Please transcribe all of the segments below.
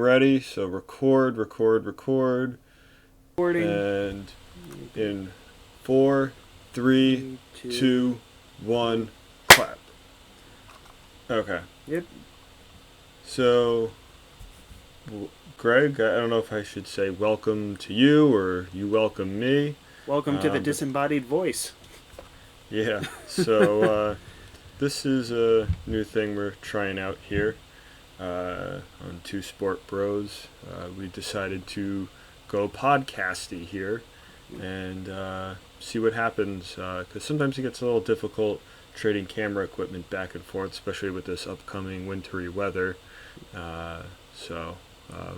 ready. So record. Recording. And in four, three, two, one, clap. Okay. Yep. So, Greg, I don't know if I should say welcome to you or you welcome me. Welcome to the disembodied voice. Yeah. So, this is a new thing we're trying out here on Two Sport Bros. We decided to go podcasty here and see what happens, because sometimes it gets a little difficult trading camera equipment back and forth, especially with this upcoming wintry weather. So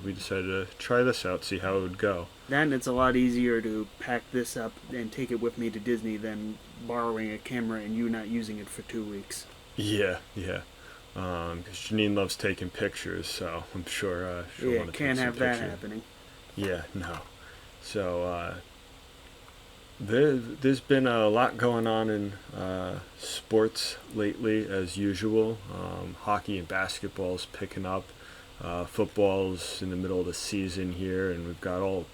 we decided to try this out, see how it would go. Then it's a lot easier to pack this up and take it with me to Disney than borrowing a camera and you not using it for 2 weeks. Yeah. Because Janine loves taking pictures, so I'm sure she'll want to take can't some have pictures. that happening. Yeah, no. So there's been a lot going on in sports lately, as usual. Hockey and basketball's picking up. Football's in the middle of the season here, and we've got all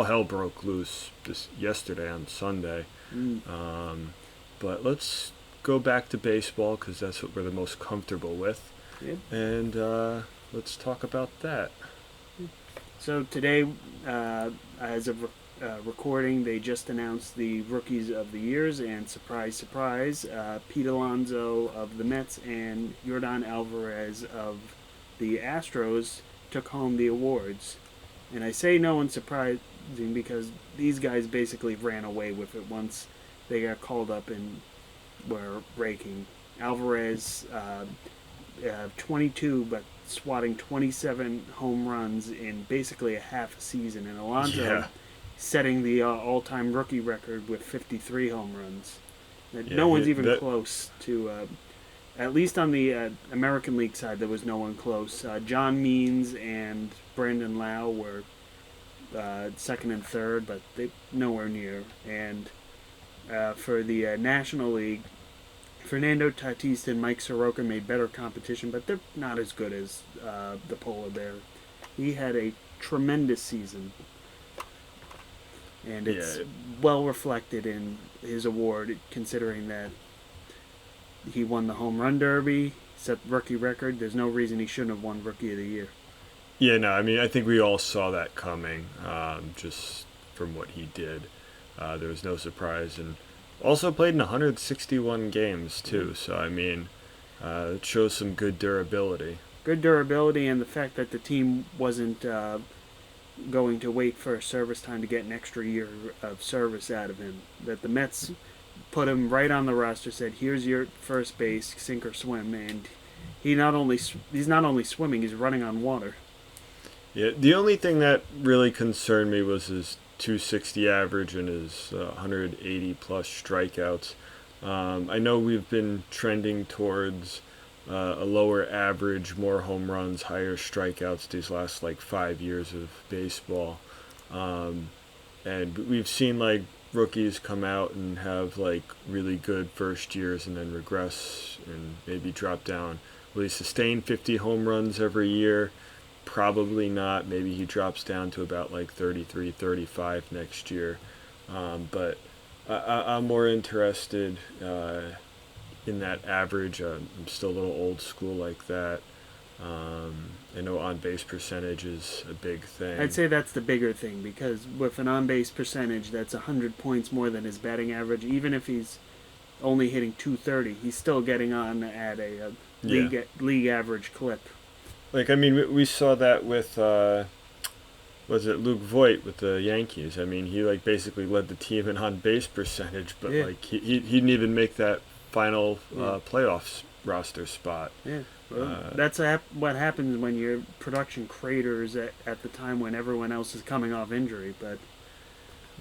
hell broke loose yesterday on Sunday. But let's go back to baseball because that's what we're the most comfortable with. Yep. And let's talk about that. So today, as of recording, they just announced the rookies of the years, and surprise, surprise, Pete Alonso of the Mets and Yordan Alvarez of the Astros took home the awards. And I say no one's surprising because these guys basically ran away with it once they got called up and were raking. Alvarez, 22, but swatting 27 home runs in basically a half a season, and Alonso setting the all-time rookie record with 53 home runs. No one's even close to, at least on the American League side, there was no one close. John Means and Brandon Lau were second and third, but they nowhere near. And for the National League, Fernando Tatis and Mike Soroka made better competition, but they're not as good as the polar bear. He had a tremendous season, and it's well reflected in his award, considering that he won the home run derby, set the rookie record. There's no reason he shouldn't have won Rookie of the Year. Yeah, no, I mean, I think we all saw that coming, just from what he did. There was no surprise, and also played in 161 games, too. So, I mean, it shows some good durability. Good durability, and the fact that the team wasn't going to wait for service time to get an extra year of service out of him. That the Mets put him right on the roster, said, here's your first base, sink or swim, and he's not only swimming, he's running on water. Yeah, the only thing that really concerned me was his 260 average and his 180 plus strikeouts. I know we've been trending towards a lower average, more home runs, higher strikeouts these last 5 years of baseball, and we've seen rookies come out and have really good first years and then regress and maybe drop down. Will he sustain 50 home runs every year? Probably not. Maybe he drops down to about 33, 35 next year. But I'm more interested in that average. I'm still a little old school like that. I know on-base percentage is a big thing. I'd say that's the bigger thing, because with an on-base percentage that's 100 points more than his batting average, even if he's only hitting 230, he's still getting on at a league average clip. We saw that with, was it Luke Voigt with the Yankees? I mean, he basically led the team in on-base percentage, but he didn't even make that final playoffs roster spot. Yeah. Well, that's what happens when your production craters at the time when everyone else is coming off injury. But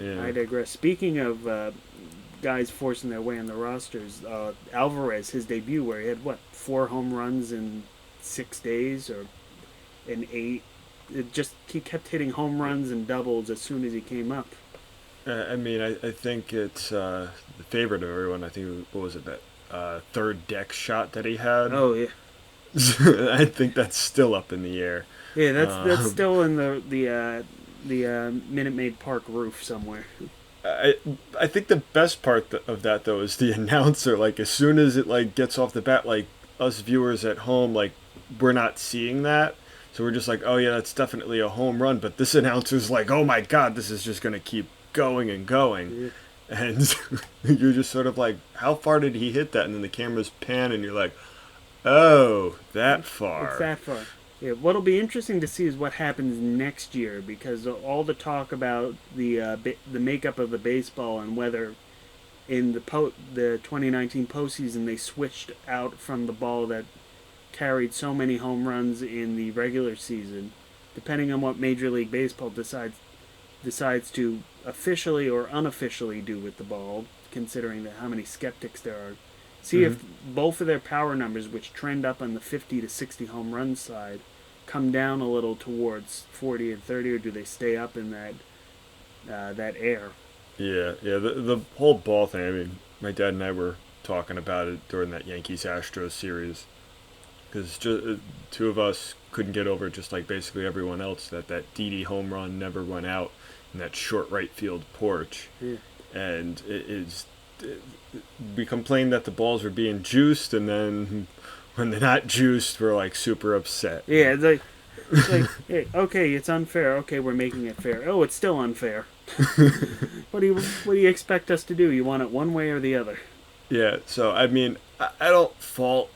I digress. Speaking of guys forcing their way on the rosters, Alvarez, his debut, where he had 4 home runs in 6 days or in 8. He kept hitting home runs and doubles as soon as he came up. I think it's the favorite of everyone. I think, what was it, that third deck shot that he had? Oh, yeah. I think that's still up in the air. Yeah, that's still in the Minute Maid Park roof somewhere. I I think the best part of that though is the announcer. Like as soon as it like gets off the bat, like us viewers at home, like we're not seeing that, so we're just like, oh yeah, that's definitely a home run. But this announcer's like, oh my god, this is just gonna keep going and going, Yeah. and you're just sort of like, how far did he hit that? And then the cameras pan, and you're like, oh, that It's far. that far. Yeah, what'll be interesting to see is what happens next year because all the talk about the makeup of the baseball and whether in the 2019 postseason they switched out from the ball that carried so many home runs in the regular season, depending on what Major League Baseball decides to officially or unofficially do with the ball, considering that how many skeptics there are. See Hmm. if both of their power numbers, which trend up on the 50 to 60 home run side, come down a little towards 40 and 30, or do they stay up in that air? Yeah, yeah. The whole ball thing. I mean, my dad and I were talking about it during that Yankees Astros series because two of us couldn't get over just like basically everyone else that Didi home run never went out in that short right field porch, Yeah, and we complained that the balls were being juiced, and then when they're not juiced, we're like super upset. yeah. It's like, hey, okay, it's unfair. Okay, we're making it fair. Oh, it's still unfair. What do you expect us to do? You want it one way or the other? Yeah, so I mean, I don't fault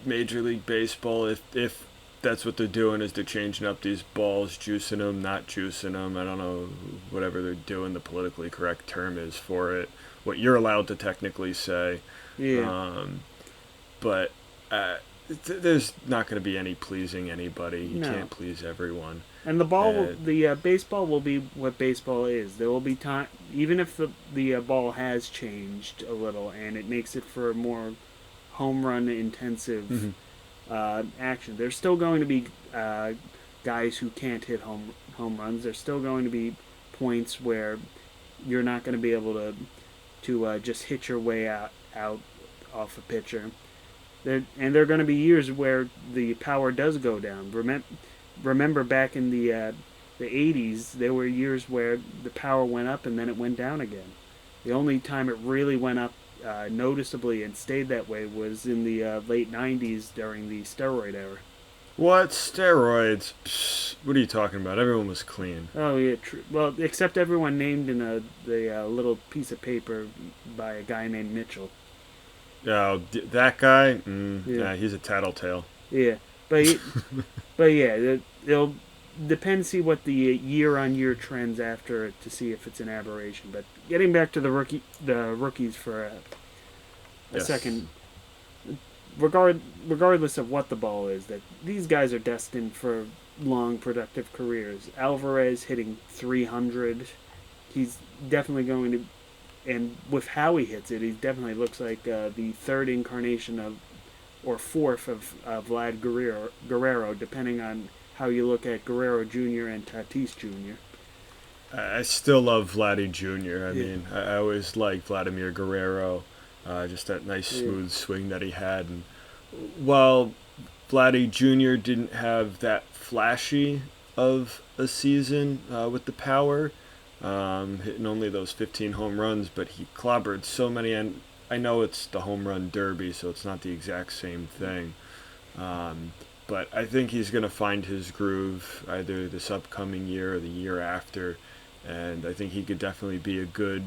Major League Baseball if that's what they're doing is they're changing up these balls, juicing them, not juicing them. I don't know whatever they're doing. The politically correct term is for it. What you're allowed to technically say, Yeah. um, but there's not going to be any pleasing anybody. You No. can't please everyone. And the ball, And the baseball will be what baseball is. There will be time, even if the ball has changed a little, and it makes it for a more home run intensive Mhm. action. There's still going to be guys who can't hit home runs. There's still going to be points where you're not going to be able to just hit your way out off a pitcher. There are going to be years where the power does go down. Remember back in the 80s, there were years where the power went up and then it went down again. The only time it really went up noticeably and stayed that way was in the late 90s during the steroid era. What steroids? Psst, what are you talking about? Everyone was clean. Oh yeah, well, except everyone named in the little piece of paper by a guy named Mitchell. Oh, that guy? Yeah, Yeah, he's a tattletale. yeah, but but yeah, it'll depend see what the year-on-year trends after it to see if it's an aberration. But getting back to the rookies for a Yes. second, regardless of what the ball is, that these guys are destined for long, productive careers. Alvarez hitting 300, he's definitely going to, and with how he hits it, he definitely looks like the third incarnation of, or fourth of Vlad Guerrero, depending on how you look at Guerrero Jr. and Tatis Jr. I still love Vladdy Jr. I Yeah, mean, I always liked Vladimir Guerrero. Just that nice yeah, smooth swing that he had. And while Vladdy Jr. didn't have that flashy of a season with the power, hitting only those 15 home runs, but he clobbered so many. And I know it's the home run derby, so it's not the exact same thing. Um, but I think he's going to find his groove either this upcoming year or the year after. And I think he could definitely be a good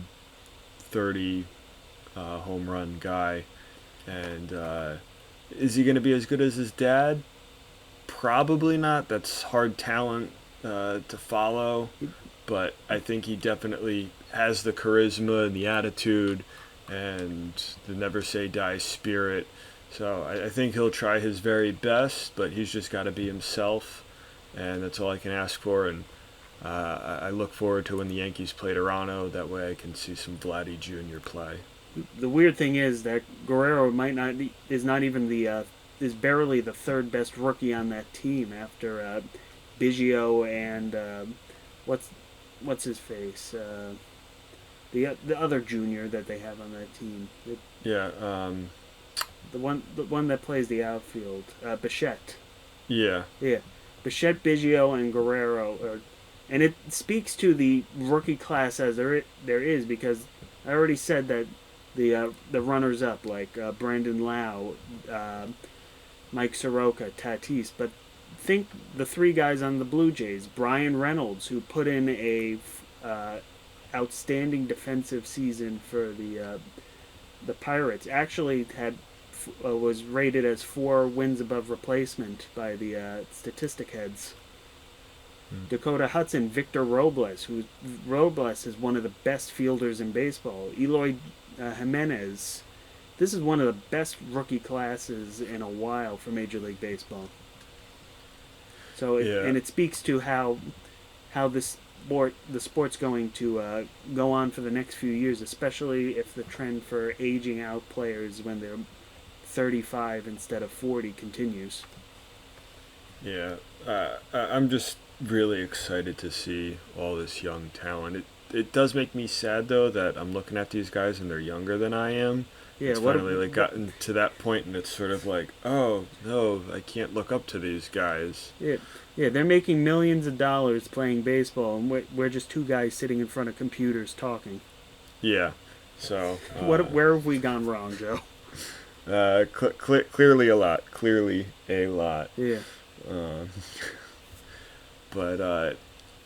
30 home run guy. And is he going to be as good as his dad? Probably not. That's hard talent to follow. But I think he definitely has the charisma and the attitude and the never say die spirit. So I think he'll try his very best, but he's just got to be himself, and that's all I can ask for. And I look forward to when the Yankees play Toronto. That way I can see some Vladdy Jr. play. the weird thing is that Guerrero might not is not even is barely the third best rookie on that team after Biggio and what's what's his face the other junior that they have on that team. Yeah, The one that plays the outfield, Bichette. yeah. Yeah, Bichette, Biggio, and Guerrero. And it speaks to the rookie class as there is, because I already said that the runners up like Brandon Lau, Mike Soroka, Tatis, but think the three guys on the Blue Jays: Brian Reynolds, who put in a outstanding defensive season for the Pirates, actually had was rated as 4 wins above replacement by the statistic heads. Dakota Hudson, Victor Robles, who Robles is one of the best fielders in baseball. Eloy Jimenez. This is one of the best rookie classes in a while for Major League Baseball. So and it speaks to how the sport's going to go on for the next few years, especially if the trend for aging out players when they're 35 instead of 40 continues. Yeah, I'm just really excited to see all this young talent. It does make me sad though that I'm looking at these guys and they're younger than I am. Yeah, it's finally gotten to that point, and it's sort of like, oh no, I can't look up to these guys. Yeah, they're making millions of dollars playing baseball, and we're just two guys sitting in front of computers talking. Yeah, so where have we gone wrong, Joe? Clearly a lot. Clearly a lot. Yeah. But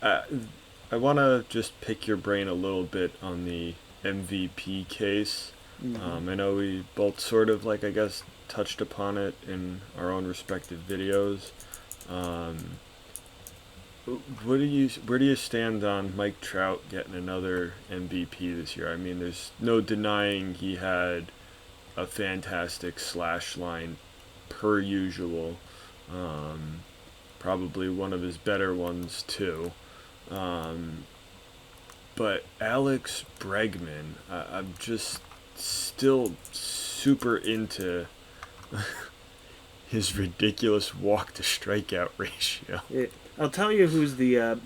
I want to just pick your brain a little bit on the MVP case. I know we both sort of, I guess, touched upon it in our own respective videos. Where do you stand on Mike Trout getting another MVP this year? I mean, there's no denying he had a fantastic slash line per usual. Probably one of his better ones too. But Alex Bregman, I'm just still super into his ridiculous walk to strikeout ratio. I'll tell you who's the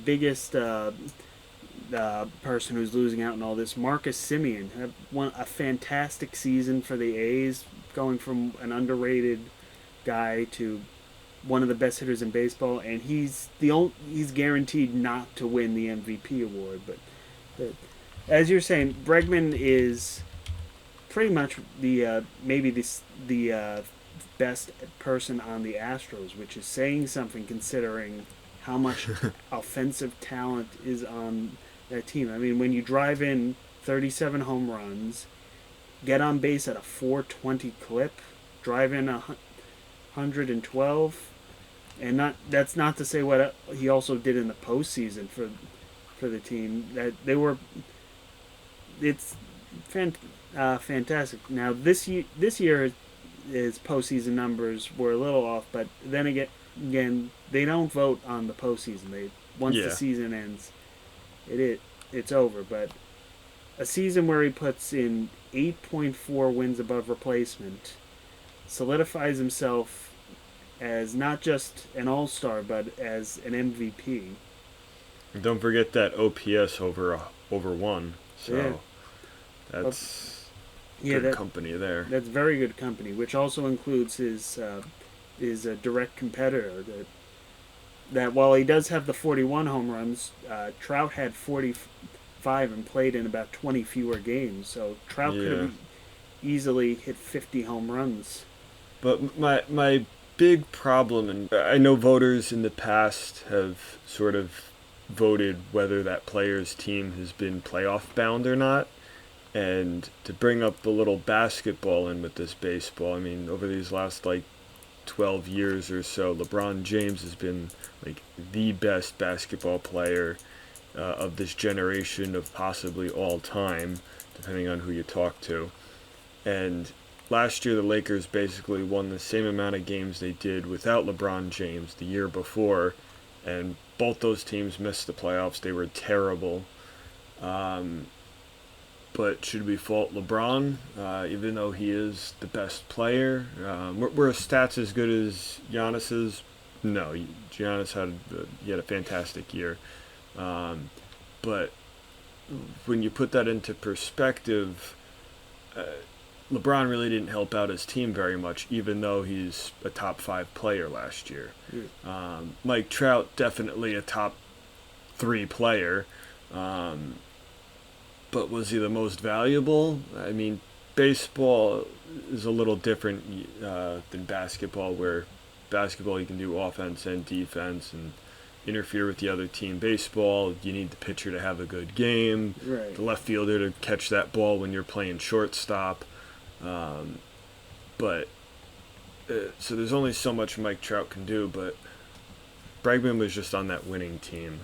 biggest person who's losing out in all this. Marcus Semien had a fantastic season for the A's, going from an underrated guy to one of the best hitters in baseball, and he's guaranteed not to win the MVP award. But as you're saying, Bregman is pretty much the best person on the Astros, which is saying something considering how much offensive talent is on that team. I mean, when you drive in 37 home runs, get on base at a 420 clip, drive in 112, and that's not to say what he also did in the postseason for the team. That they were, it's fantastic. Now this year his postseason numbers were a little off, but then again they don't vote on the postseason. Once the season ends, it's over. But a season where he puts in 8.4 wins above replacement solidifies himself as not just an all-star, but as an MVP. And don't forget that OPS over 1. So that's good company there. That's very good company, which also includes his direct competitor. That while he does have the 41 home runs, Trout had 45 and played in about 20 fewer games. So Trout could have easily hit 50 home runs. But my big problem, and I know voters in the past have sort of voted whether that player's team has been playoff bound or not. And to bring up a little basketball in with this baseball, I mean, over these last 12 years or so, LeBron James has been the best basketball player of this generation, of possibly all time, depending on who you talk to. And last year, the Lakers basically won the same amount of games they did without LeBron James the year before, and both those teams missed the playoffs. They were terrible. But should we fault LeBron, even though he is the best player? Were his stats as good as Giannis's? No, Giannis had a fantastic year. But when you put that into perspective, LeBron really didn't help out his team very much, even though he's a top 5 player last year. Mike Trout, definitely a top 3 player. But was he the most valuable? I mean, baseball is a little different than basketball, where basketball you can do offense and defense and interfere with the other team. Baseball, you need the pitcher to have a good game, right. the left fielder to catch that ball when you're playing shortstop. But so there's only so much Mike Trout can do, but Bregman was just on that winning team.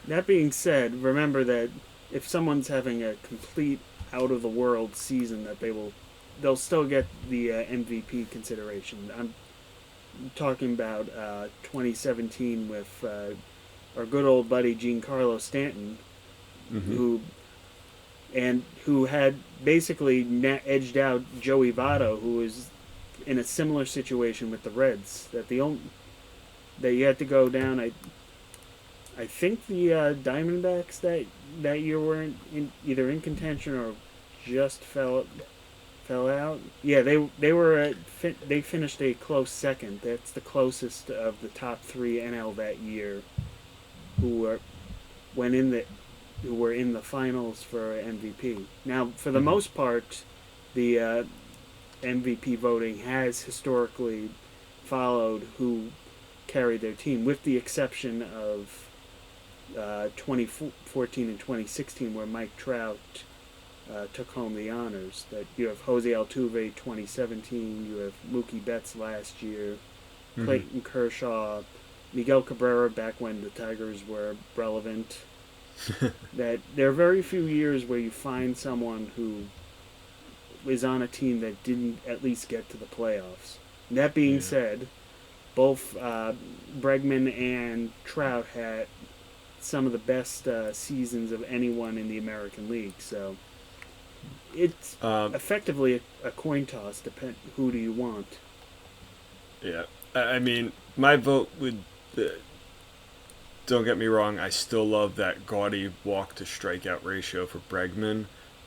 That being said, remember that if someone's having a complete out of the world season, that they'll still get the MVP consideration. I'm talking about 2017 with our good old buddy Giancarlo Stanton, who had basically edged out Joey Votto, who was in a similar situation with the Reds. That you had to go down. I think the Diamondbacks that year were either in contention or just fell out. Yeah, they finished a close second. That's the closest of the top 3 NL that year, who were in the finals for MVP. Now, for the most part, the MVP voting has historically followed who carried their team, with the exception of 2014 and 2016, where Mike Trout took home the honors. That you have Jose Altuve 2017, you have Mookie Betts last year, Clayton Kershaw, Miguel Cabrera back when the Tigers were relevant. That there are very few years where you find someone who is on a team that didn't at least get to the playoffs. And that being said, both Bregman and Trout had some of the best seasons of anyone in the American League. So it's effectively a coin toss. Who do you want? Yeah, I mean, my vote would. Don't get me wrong, I still love that gaudy walk to strikeout ratio for Bregman,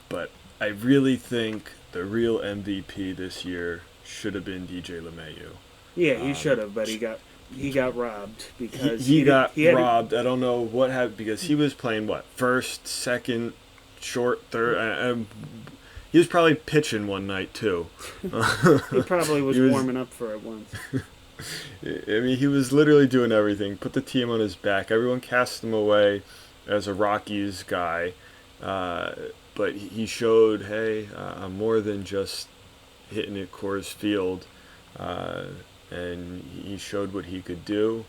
but I really think the real MVP this year should have been DJ LeMahieu. Yeah, he should have, but he got robbed because he got robbed. I don't know what happened, because he was playing first, second, short, third. He was probably pitching one night too. He probably was warming up for it once. I mean, he was literally doing everything. Put the team on his back. Everyone cast him away as a Rockies guy, but he showed, hey, I'm more than just hitting at Coors Field, and he showed what he could do.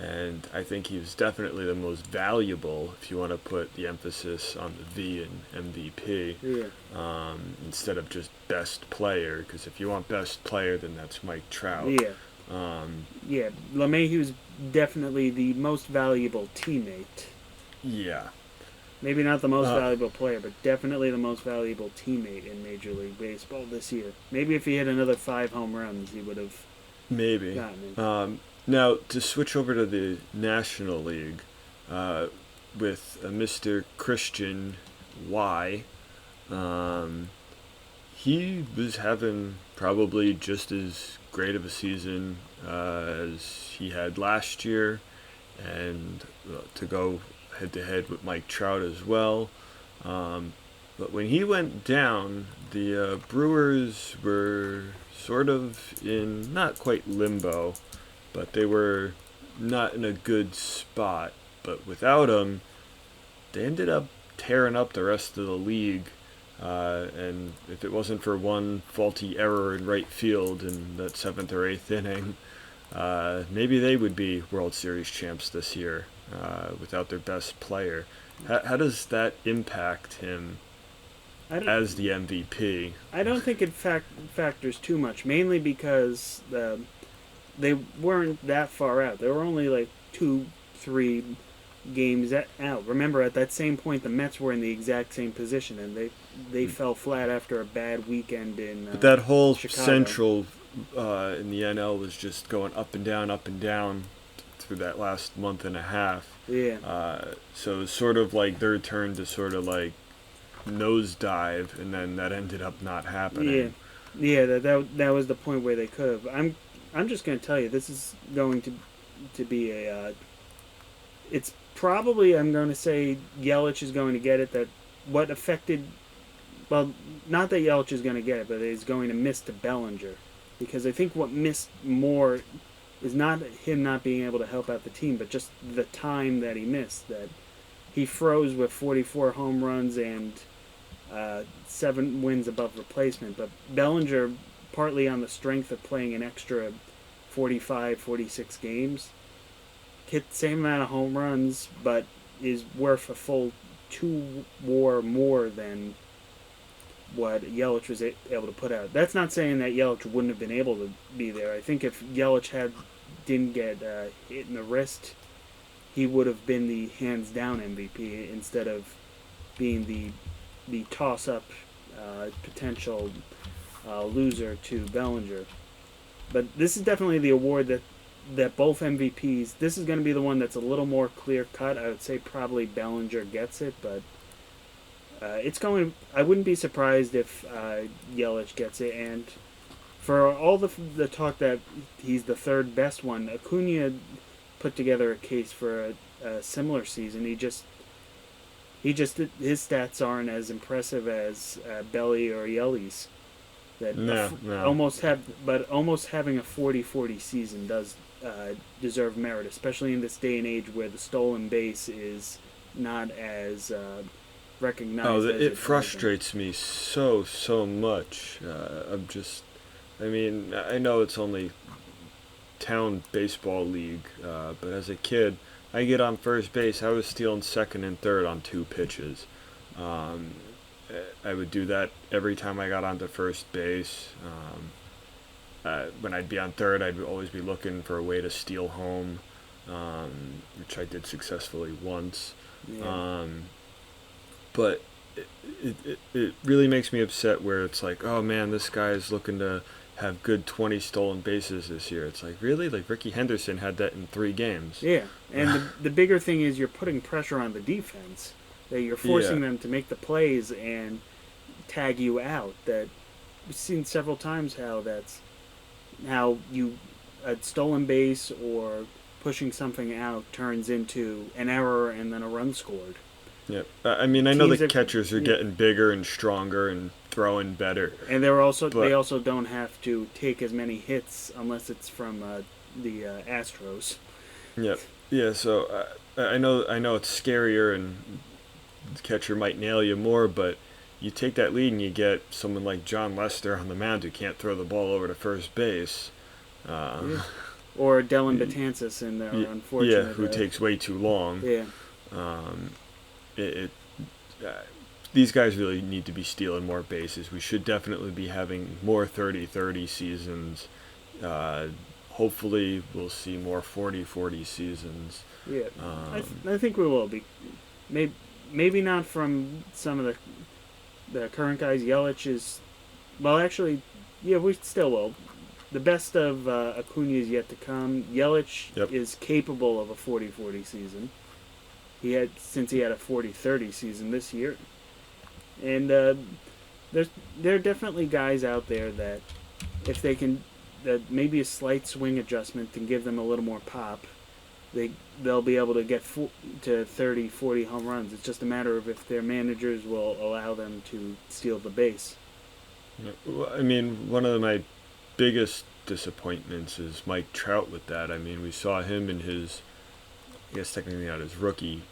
And I think he was definitely the most valuable, if you want to put the emphasis on the V in MVP, instead of just best player. Because if you want best player, then that's Mike Trout. LeMahieu's definitely the most valuable teammate. Yeah. Maybe not the most valuable player, but definitely the most valuable teammate in Major League Baseball this year. Maybe if he hit another 5 home runs, he would have gotten it. Now, to switch over to the National League, with Mr. Christian Y, he was having probably just as great of a season as he had last year, and to go head-to-head with Mike Trout as well. But when he went down, the Brewers were sort of in not quite limbo, but they were not in a good spot. But without him, they ended up tearing up the rest of the league. And if it wasn't for one faulty error in right field in that 7th or 8th inning, maybe they would be World Series champs this year without their best player. How does that impact him as the MVP? I don't think it factors too much, mainly because they weren't that far out. They were only 2-3 games out. Remember, at that same point, the Mets were in the exact same position, and they fell flat after a bad weekend in But that whole Chicago. Central in the NL was just going up and down through that last month and a half. Yeah. So it was sort of like their turn to sort of nosedive, and then that ended up not happening. Yeah. Yeah, that was the point where they could have. I'm just going to tell you, this is going to be a. It's probably, I'm going to say Yelich is going to get it. That what affected. Well, not that Yelich is going to get it, but is going to miss to Bellinger, because I think what missed more is not him not being able to help out the team, but just the time that he missed. That he froze with 44 home runs and 7 wins above replacement. But Bellinger, partly on the strength of playing an extra 45, 46 games, hit the same amount of home runs, but is worth a full 2 WAR more than what Yelich was able to put out. That's not saying that Yelich wouldn't have been able to be there. I think if Yelich didn't get hit in the wrist, he would have been the hands down MVP instead of being the toss up potential loser to Bellinger. But this is definitely the award that both MVPs. This is going to be the one that's a little more clear cut. I would say probably Bellinger gets it, but it's going. I wouldn't be surprised if Yelich gets it. And for all the talk that he's the third best one, Acuna put together a case for a similar season. He just his stats aren't as impressive as Belly or Yelly's. Almost having a 40-40 season does deserve merit, especially in this day and age where the stolen base is not as recognized. Oh, it frustrates me so much. I mean, I know it's only town baseball league, but as a kid, I get on first base. I was stealing second and third on 2 pitches. I would do that every time I got onto first base. When I'd be on third, I'd always be looking for a way to steal home, which I did successfully once. Yeah. But it really makes me upset where it's like, oh man, this guy's looking to have good 20 stolen bases this year. It's like, really? Like Ricky Henderson had that in 3 games. Yeah, and the bigger thing is you're putting pressure on the defense. That you're forcing them to make the plays and tag you out. That we've seen several times how you a stolen base or pushing something out turns into an error and then a run scored. Yeah, I mean, I know the catchers are getting bigger and stronger and throwing better, and they also don't have to take as many hits unless it's from the Astros. Yeah. So I know it's scarier and the catcher might nail you more, but you take that lead and you get someone like John Lester on the mound who can't throw the ball over to first base. Or Dellin Betances in their unfortunate. Yeah, who takes way too long. Yeah. These guys really need to be stealing more bases. We should definitely be having more 30-30 seasons. Hopefully, we'll see more 40-40 seasons. Yeah, I think we will be. Maybe not from some of the current guys. Yelich is, well, actually, yeah, we still will. The best of Acuna is yet to come. Yelich is capable of a 40-40 season. He had a 40-30 season this year, and there are definitely guys out there that if they can, that maybe a slight swing adjustment can give them a little more pop. They'll be able to get to 30, 40 home runs. It's just a matter of if their managers will allow them to steal the base. I mean, one of my biggest disappointments is Mike Trout with that. I mean, we saw him in his, I guess technically not his rookie.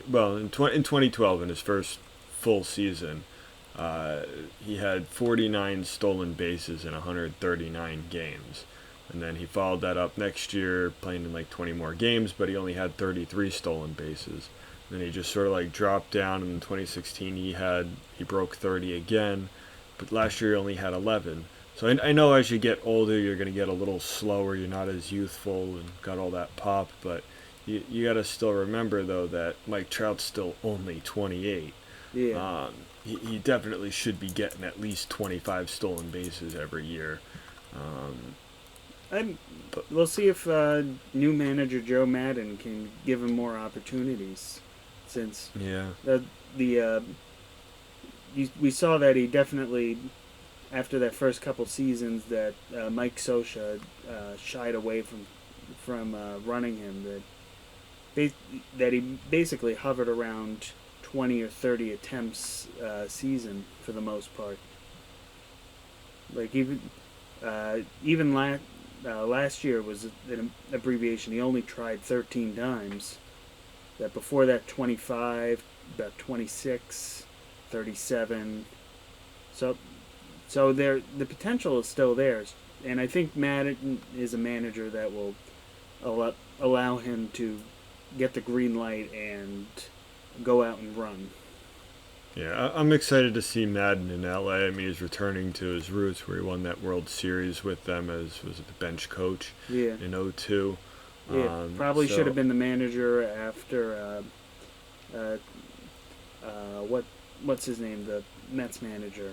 Well, in 2012, in his first full season, he had 49 stolen bases in 139 games. And then he followed that up next year, playing in like 20 more games, but he only had 33 stolen bases. Then he just sort of like dropped down. And in 2016, he broke 30 again, but last year he only had 11. So I know as you get older, you're going to get a little slower. You're not as youthful and got all that pop, but you got to still remember though that Mike Trout's still only 28. Yeah. He definitely should be getting at least 25 stolen bases every year. We'll see if new manager Joe Madden can give him more opportunities, since we saw that he definitely after that first couple seasons that Mike Scioscia shied away from running him, that he basically hovered around 20 or 30 attempts season for the most part. Like even last year was an abbreviation. He only tried 13 times. That before that 25, about 26, 37. So there the potential is still there, and I think Madden is a manager that will allow him to get the green light and go out and run. Yeah, I'm excited to see Madden in LA. I mean, he's returning to his roots where he won that World Series with them as was it the bench coach in '02. Yeah, probably should have been the manager after what's his name, the Mets manager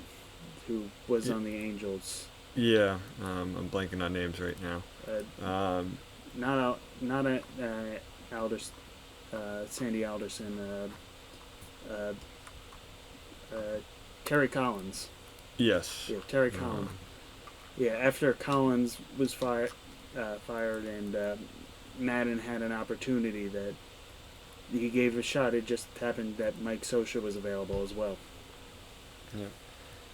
who was on the Angels. Yeah, I'm blanking on names right now. Not Alders, Sandy Alderson. Terry Collins. Yes. Yeah, Terry Collins. Yeah, after Collins was fired and Madden had an opportunity that he gave a shot. It just happened that Mike Scioscia was available as well.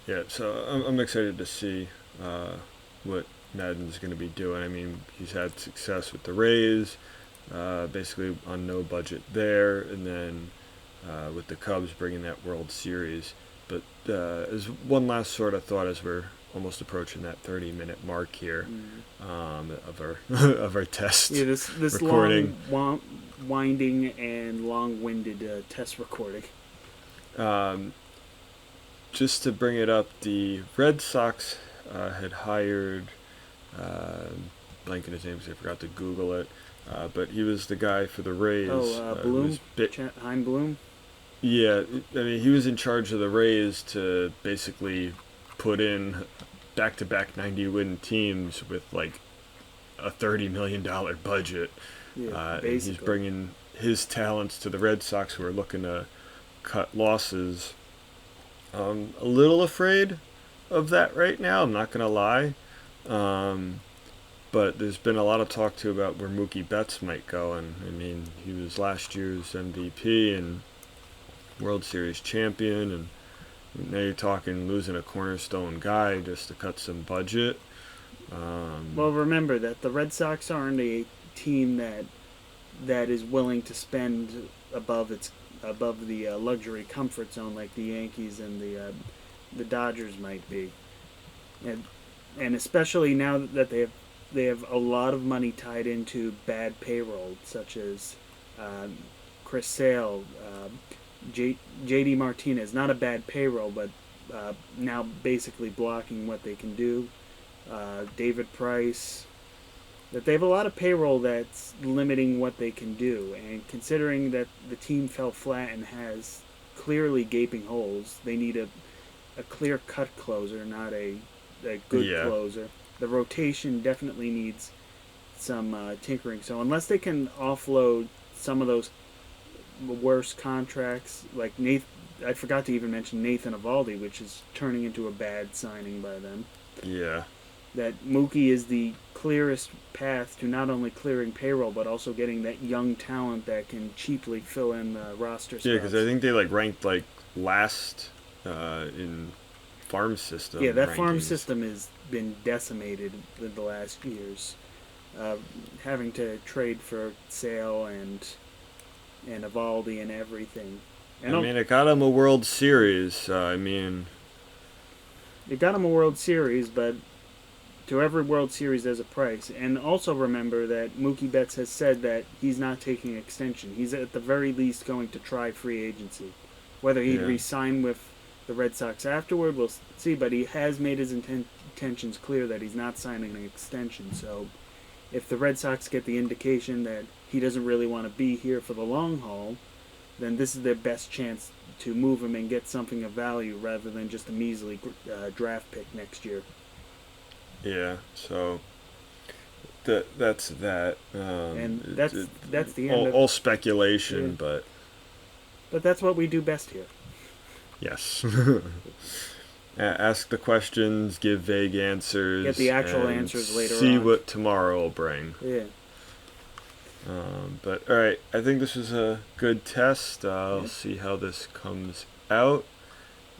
Yeah. So I'm excited to see what Madden's going to be doing. I mean, he's had success with the Rays, basically on no budget there, and then with the Cubs bringing that World Series. But as one last sort of thought, as we're almost approaching that 30-minute mark here of our of our test. Yeah, this recording. long, winding and long-winded test recording. Just to bring it up, the Red Sox had hired, blanking his name because I forgot to Google it, but he was the guy for the Rays. Bloom? Hein Bloom? Yeah, I mean, he was in charge of the Rays to basically put in back-to-back 90-win teams with like a $30 million budget. Yeah, and he's bringing his talents to the Red Sox, who are looking to cut losses. A little afraid of that right now, I'm not going to lie. But there's been a lot of talk, too, about where Mookie Betts might go. And, I mean, he was last year's MVP and World Series champion, and now you're talking losing a cornerstone guy just to cut some budget. Well, remember that the Red Sox aren't a team that is willing to spend above the luxury comfort zone like the Yankees and the Dodgers might be, and especially now that they have a lot of money tied into bad payroll, such as Chris Sale. J.D. Martinez, not a bad payroll, but now basically blocking what they can do. David Price, that they have a lot of payroll that's limiting what they can do. And considering that the team fell flat and has clearly gaping holes, they need a clear-cut closer, not a good closer. The rotation definitely needs some tinkering. So unless they can offload some of those worse contracts, like I forgot to even mention Nathan Eovaldi, which is turning into a bad signing by them. Yeah. That Mookie is the clearest path to not only clearing payroll, but also getting that young talent that can cheaply fill in the roster spots. Yeah, because I think they ranked last in farm system. Yeah, that rankings. Farm system has been decimated in the last years. Having to trade for Sale and Eovaldi and everything. And I mean, it got him a World Series. It got him a World Series, but to every World Series there's a price. And also remember that Mookie Betts has said that he's not taking an extension. He's at the very least going to try free agency. Whether he'd re-sign with the Red Sox afterward, we'll see. But he has made his intentions clear that he's not signing an extension. So if the Red Sox get the indication that he doesn't really want to be here for the long haul, then this is their best chance to move him and get something of value rather than just a measly draft pick next year. Yeah, so that's that. And that's the end. All speculation, but that's what we do best here. yes. Ask the questions, give vague answers. Get the actual and answers later see on. what tomorrow will bring. Yeah. But all right, I think this was a good test. I'll see how this comes out.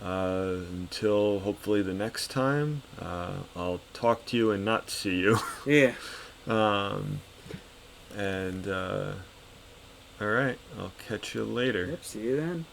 Until hopefully the next time, I'll talk to you and not see you. Yeah. And all right, I'll catch you later. Yep. See you then.